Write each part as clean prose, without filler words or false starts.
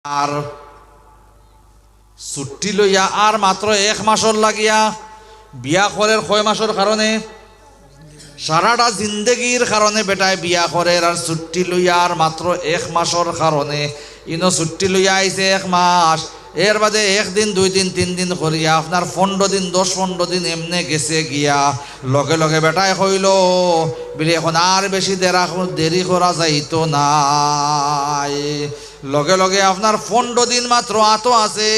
আর ছুটি লইয়া আর মাত্র 1 মাসর লাগিয়া বিয়া করের 6 মাসের কারণে সারাটা জিন্দগির কারণে বেটায় বিয়া করে আর ছুটি লইয়া আর মাত্র 1 মাসর কারণে ইনো ছুটি লইয়া আইছে 1 মাস এর বাদে 1 দিন 2 দিন 3 দিন করিয়া আপনার 15 দিন 10-15 দিন এমনে গেছে গিয়া লগে লগে বেটায় কইল বলে এখন আর বেশি দেরি করা যাইতো না। লগে লগে আপনার 15 দিন মাত্র আতো আছে,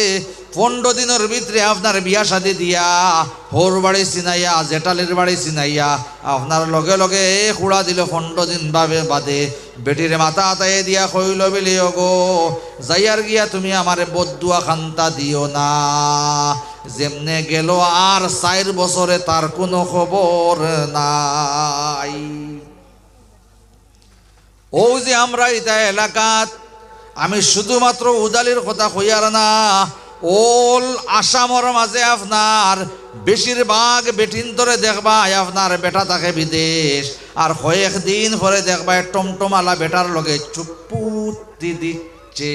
15 দিনের ভিতরে আপনার বিয়া শাদী দিয়া হোর বাড়ি চিনাইয়া জেঠালির বাড়ি চিনাইয়া আপনার লগে লগে খুড়া দিল 15 দিন বাদে বেটির মাথা আতায়ে দিয়া কইল বলে গো যাইয়ার গিয়া তুমি আমারে বদুয়া খান্তা দিও না, যেমনে গেল আর 4 বছরে তার কোনো খবর নাই। ও যে আমরা এটা এলাকাত আমি শুধুমাত্র উদালির কথা কইয়ার না, ওল আসামর মাঝে আপনার বেশিরভাগ বেটিন্তরে দেখবা আপনার বেটা থাকে বিদেশ আর কয়েকদিন পরে দেখবা টমটমালা বেটার লগে চুপুতি দিচ্ছে।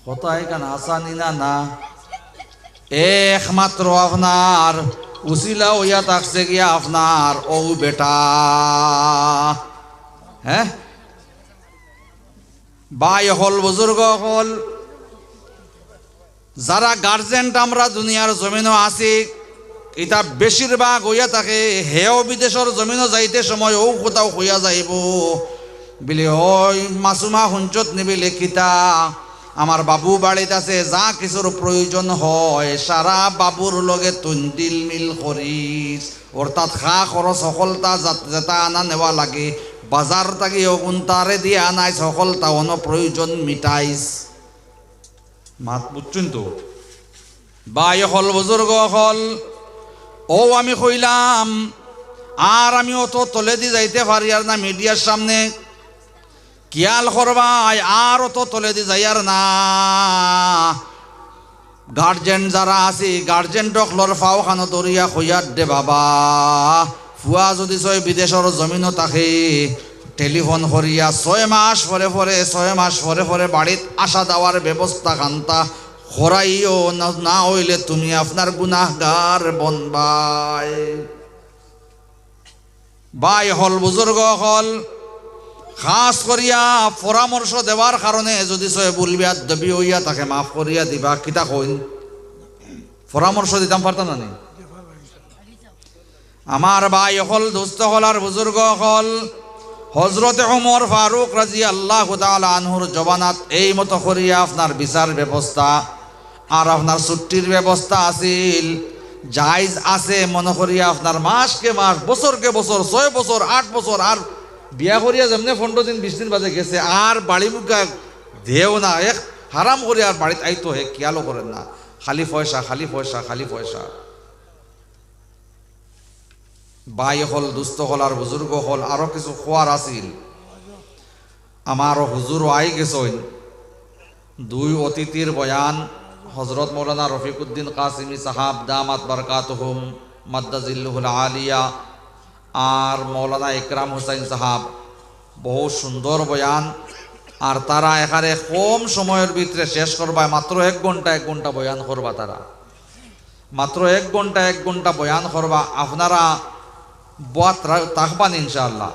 কোথায় কান আসানি না না একমাত্র আপনার উসিলা হইয়া থাকছে গিয়া আপনার ও বেটা। হ্যাঁ ভাই হল বুজুর্গ হল যারা গার্জেন্ট আমরা দুনিয়ার জমিনও আছি এটা বেশিরভাগ হইয়া থাকে হেও বিদেশের জমিনও যাইতে সময় ও কোথাও হইয়া যাইব বলে ওই মাসুমা হুঞ্চত নিবিলে কিতা আমার বাবু বাড়িতে আছে, যা কিছুর প্রয়োজন হয় সারা বাবুর লগে তুন্দিল মিল করিস, অর্থাৎ খা খরচ সকলতা যেটা আনা নেওয়া লাগে বাজার থাকি তারে দিয়ে আনাই সকলতা অন প্রয়োজন মিটাইস। মাত বুঝছেন তো ভাই হল বুজুর্গ হল ও আমি কইলাম আর আমি অত তলে দি যাইতে পারি আর না, মিডিয়ার সামনে খেয়াল করবাই আর অত তলে দি যাইয়ার না। গার্জেন যারা আছে গার্জেন ডকলর ফাও খানো দরিয়া কইয়ার দে বাবা ফুয়া যদি ছয় বিদেশের জমিনও থাকে টেলিফোন করিয়া 6 মাস পরে পরে বাড়িত আসা দেওয়ার ব্যবস্থা খান্তা করাইও না হইলে তুমি আপনার গুনাহগার বনবাই। ভাই হল বুজুর্গ হল খাস করিয়া পরামর্শ দেওয়ার কারণে যদি সয় বলবিয়া দবি হইয়া তাকে মাফ করিয়া দিবা কিতা কইন পরামর্শ দিতাম পারতাম না। আমার ভাই হল দুস্থ হল আর বুজুর্গ হল হজরতে ওমর ফারুক রাদিয়াল্লাহু তাআলা আনহুর জবানাত এই মতো করিয়া আপনার বিচার ব্যবস্থা আর আপনার ছুটির ব্যবস্থা আছিল জায়েজ আছে মনে করিয়া আপনার মাসকে মাস বছরকে বছর 6 বছর 8 বছর আর বিয়া করিয়া যেমনি 15 দিন 20 দিন বাজে গেছে আর বাড়ি মুখা দেও না এক হারাম করিয়া আর বাড়িতে আইতো হে খেয়ালও করেন না, খালি পয়সা খালি পয়সা খালি পয়সা। ভাই হল দুস্থ হল আর বুজুর্গ হল আরো কিছু খোয়ার আছিল। আমারও হুজুরও আই গেছেন 2 অতিথির বয়ান হজরত মৌলানা রফিকুদ্দিন কাসিমি সাহাব দামাত বরকাতুহুম মাদ্দাজিল্লুহুল আলিয়া আর মৌলানা ইকরাম হুসাইন সাহাব বহু সুন্দর বয়ান আর তারা এখানে কম সময়ের ভিতরে শেষ করবা মাত্র 1 ঘন্টা বয়ান করবা, তারা মাত্র 1 ঘন্টা বয়ান করবা। আপনারা বাত থাকবান ইনশাআল্লাহ।